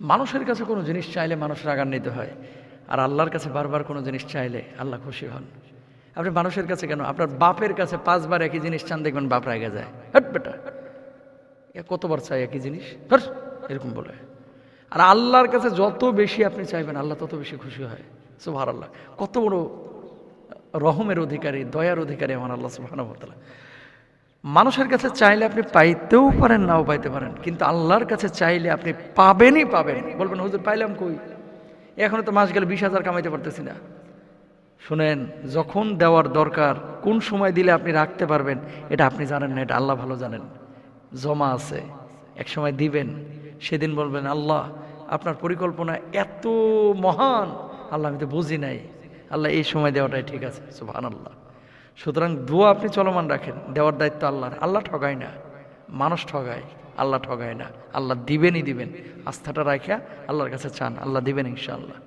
মানুষের কাছে কোনো জিনিস চাইলে মানুষ রাগান্বিত হয়, আর আল্লাহর কাছে বারবার কোনো জিনিস চাইলে আল্লাহ খুশি হন। আপনি মানুষের কাছে কেন, আপনার বাপের কাছে 5 বার একই জিনিস চান, দেখবেন বাপ রেগে যায়, হট বেটা কতবার চাই একই জিনিস, হট, এরকম বলে। আর আল্লাহর কাছে যত বেশি আপনি চাইবেন আল্লাহ তত বেশি খুশি হয়। সুবহানাল্লাহ, কত বড় রহমের অধিকারী, দয়ার অধিকারী আমার আল্লাহ সুবহানাহু ওয়া তাআলা। মানুষের কাছে চাইলে আপনি পাইতেও পারেন, নাও পাইতে পারেন, কিন্তু আল্লাহর কাছে চাইলে আপনি পাবেনই পাবেন। বলবেন হুজুর পাইলাম কই, এখনো তো মাস গেলে 20,000 কামাইতে পারতেছি না। শুনেন, যখন দেওয়ার দরকার, কোন সময় দিলে আপনি রাখতে পারবেন এটা আপনি জানেন না, এটা আল্লাহ ভালো জানেন। জমা আছে, এক সময় দিবেন, সেদিন বলবেন আল্লাহ আপনার পরিকল্পনা এত মহান, আল্লাহ আমি তো বুঝি নাই, আল্লাহ এই সময় দেওয়াটাই ঠিক আছে। সুবহানাল্লাহ। সুতরাং দোয়া আপনি চলমান রাখেন, দেওয়ার দায়িত্ব আল্লাহর। আল্লাহ ঠগায় না, মানুষ ঠগায়, আল্লাহ ঠগায় না। আল্লাহ দিবেনই দিবেন। আস্থাটা রাখা আল্লাহর কাছে চান, আল্লাহ দিবেন ইনশাআল্লাহ।